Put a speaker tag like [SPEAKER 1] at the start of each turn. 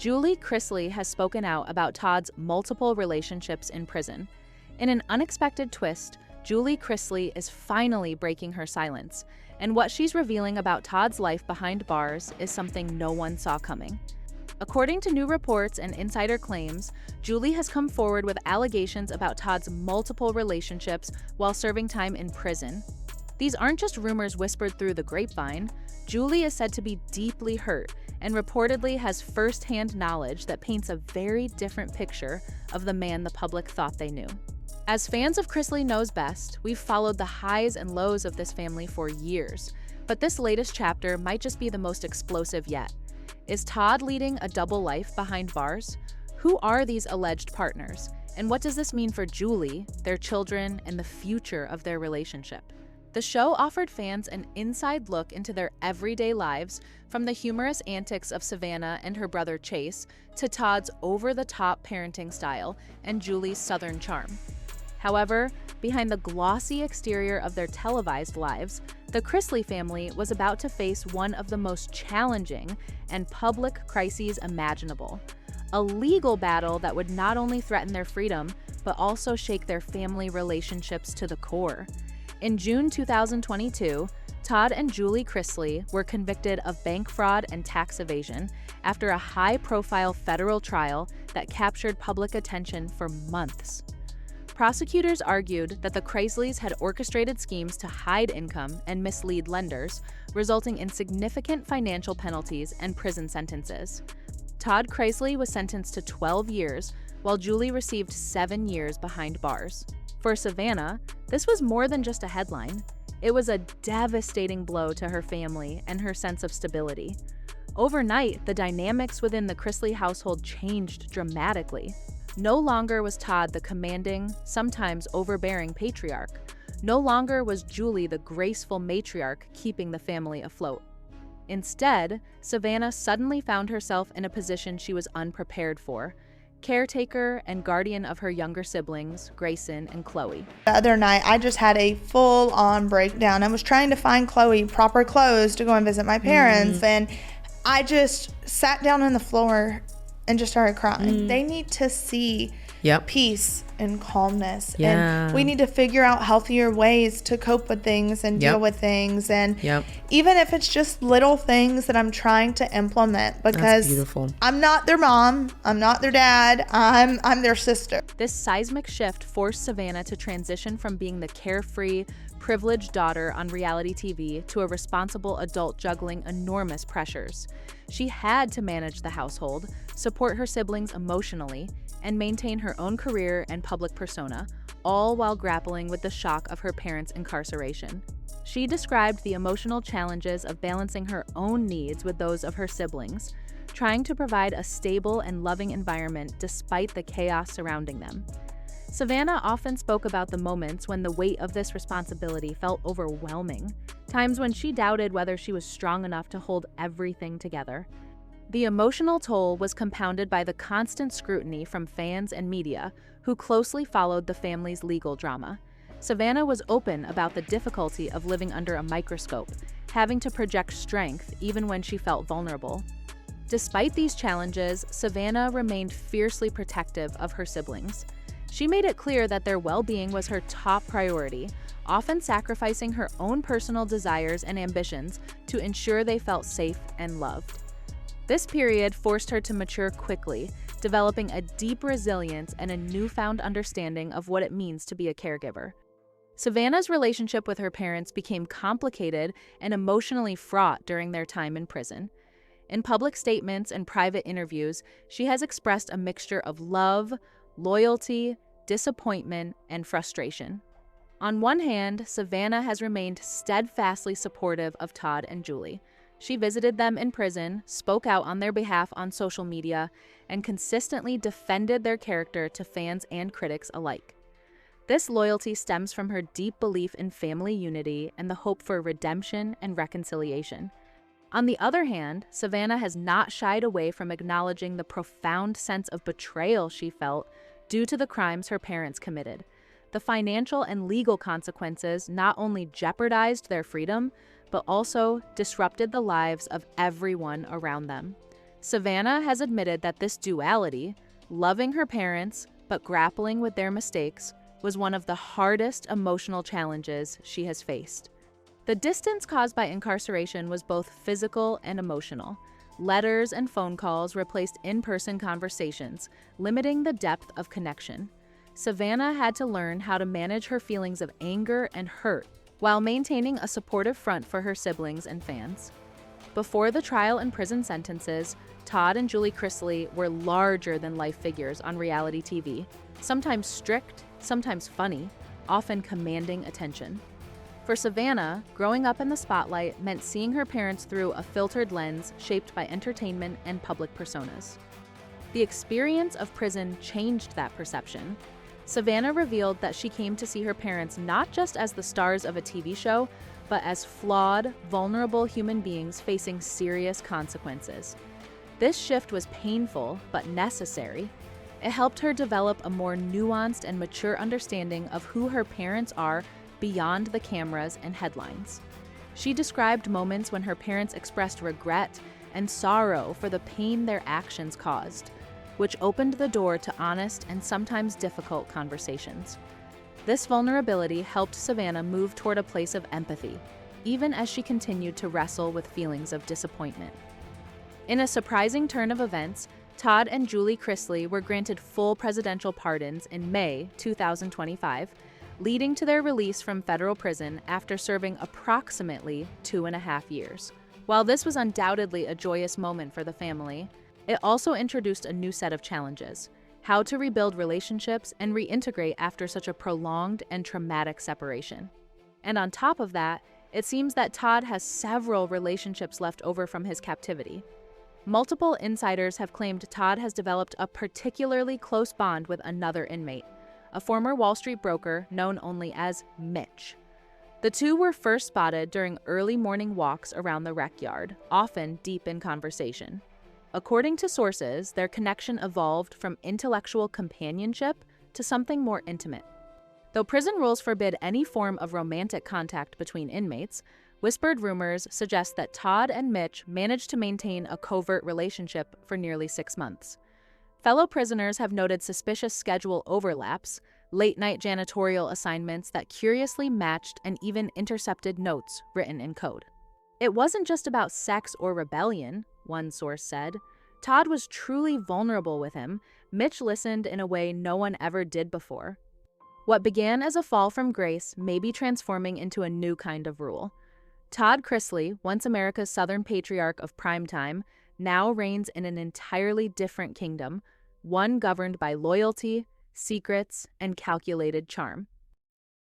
[SPEAKER 1] Julie Chrisley has spoken out about Todd's multiple relationships in prison. In an unexpected twist, Julie Chrisley is finally breaking her silence, and what she's revealing about Todd's life behind bars is something no one saw coming. According to new reports and insider claims, Julie has come forward with allegations about Todd's multiple relationships while serving time in prison. These aren't just rumors whispered through the grapevine. Julie is said to be deeply hurt and reportedly has first-hand knowledge that paints a very different picture of the man the public thought they knew. As fans of Chrisley Knows Best, we've followed the highs and lows of this family for years, but this latest chapter might just be the most explosive yet. Is Todd leading a double life behind bars? Who are these alleged partners? And what does this mean for Julie, their children, and the future of their relationship? The show offered fans an inside look into their everyday lives, from the humorous antics of Savannah and her brother Chase to Todd's over-the-top parenting style and Julie's southern charm. However, behind the glossy exterior of their televised lives, the Chrisley family was about to face one of the most challenging and public crises imaginable. A legal battle that would not only threaten their freedom, but also shake their family relationships to the core. In June 2022, Todd and Julie Chrisley were convicted of bank fraud and tax evasion after a high-profile federal trial that captured public attention for months. Prosecutors argued that the Chrisleys had orchestrated schemes to hide income and mislead lenders, resulting in significant financial penalties and prison sentences. Todd Chrisley was sentenced to 12 years, while Julie received 7 years behind bars. For Savannah, this was more than just a headline. It was a devastating blow to her family and her sense of stability. Overnight, the dynamics within the Chrisley household changed dramatically. No longer was Todd the commanding, sometimes overbearing patriarch. No longer was Julie the graceful matriarch keeping the family afloat. Instead, Savannah suddenly found herself in a position she was unprepared for: caretaker and guardian of her younger siblings, Grayson and Chloe.
[SPEAKER 2] The other night, I just had a full-on breakdown. I was trying to find Chloe proper clothes to go and visit my parents, and I just sat down on the floor and just started crying. They need to see peace and calmness. And we need to figure out healthier ways to cope with things and deal with things. And even if it's just little things that I'm trying to implement, because I'm not their mom, I'm not their dad, I'm their sister.
[SPEAKER 1] This seismic shift forced Savannah to transition from being the carefree, privileged daughter on reality TV to a responsible adult juggling enormous pressures. She had to manage the household, support her siblings emotionally, and maintain her own career and public persona, all while grappling with the shock of her parents' incarceration. She described the emotional challenges of balancing her own needs with those of her siblings, trying to provide a stable and loving environment despite the chaos surrounding them. Savannah often spoke about the moments when the weight of this responsibility felt overwhelming, times when she doubted whether she was strong enough to hold everything together. The emotional toll was compounded by the constant scrutiny from fans and media who closely followed the family's legal drama. Savannah was open about the difficulty of living under a microscope, having to project strength even when she felt vulnerable. Despite these challenges, Savannah remained fiercely protective of her siblings. She made it clear that their well-being was her top priority, often sacrificing her own personal desires and ambitions to ensure they felt safe and loved. This period forced her to mature quickly, developing a deep resilience and a newfound understanding of what it means to be a caregiver. Savannah's relationship with her parents became complicated and emotionally fraught during their time in prison. In public statements and private interviews, she has expressed a mixture of love, loyalty, disappointment, and frustration. On one hand, Savannah has remained steadfastly supportive of Todd and Julie. She visited them in prison, spoke out on their behalf on social media, and consistently defended their character to fans and critics alike. This loyalty stems from her deep belief in family unity and the hope for redemption and reconciliation. On the other hand, Savannah has not shied away from acknowledging the profound sense of betrayal she felt due to the crimes her parents committed. The financial and legal consequences not only jeopardized their freedom, but also disrupted the lives of everyone around them. Savannah has admitted that this duality, loving her parents but grappling with their mistakes, was one of the hardest emotional challenges she has faced. The distance caused by incarceration was both physical and emotional. Letters and phone calls replaced in-person conversations, limiting the depth of connection. Savannah had to learn how to manage her feelings of anger and hurt while maintaining a supportive front for her siblings and fans. Before the trial and prison sentences, Todd and Julie Chrisley were larger-than-life figures on reality TV, sometimes strict, sometimes funny, often commanding attention. For Savannah, growing up in the spotlight meant seeing her parents through a filtered lens shaped by entertainment and public personas. The experience of prison changed that perception. Savannah revealed that she came to see her parents not just as the stars of a TV show, but as flawed, vulnerable human beings facing serious consequences. This shift was painful, but necessary. It helped her develop a more nuanced and mature understanding of who her parents are beyond the cameras and headlines. She described moments when her parents expressed regret and sorrow for the pain their actions caused, which opened the door to honest and sometimes difficult conversations. This vulnerability helped Savannah move toward a place of empathy, even as she continued to wrestle with feelings of disappointment. In a surprising turn of events, Todd and Julie Chrisley were granted full presidential pardons in May 2025, leading to their release from federal prison after serving approximately 2.5 years. While this was undoubtedly a joyous moment for the family, it also introduced a new set of challenges: how to rebuild relationships and reintegrate after such a prolonged and traumatic separation. And on top of that, it seems that Todd has several relationships left over from his captivity. Multiple insiders have claimed Todd has developed a particularly close bond with another inmate, a former Wall Street broker known only as Mitch. The two were first spotted during early morning walks around the rec yard, often deep in conversation. According to sources, their connection evolved from intellectual companionship to something more intimate. Though prison rules forbid any form of romantic contact between inmates, whispered rumors suggest that Todd and Mitch managed to maintain a covert relationship for nearly 6 months. Fellow prisoners have noted suspicious schedule overlaps, late-night janitorial assignments that curiously matched and even intercepted notes written in code. It wasn't just about sex or rebellion, one source said. Todd was truly vulnerable with him. Mitch listened in a way no one ever did before. What began as a fall from grace may be transforming into a new kind of rule. Todd Chrisley, once America's Southern patriarch of primetime, now reigns in an entirely different kingdom, one governed by loyalty, secrets, and calculated charm.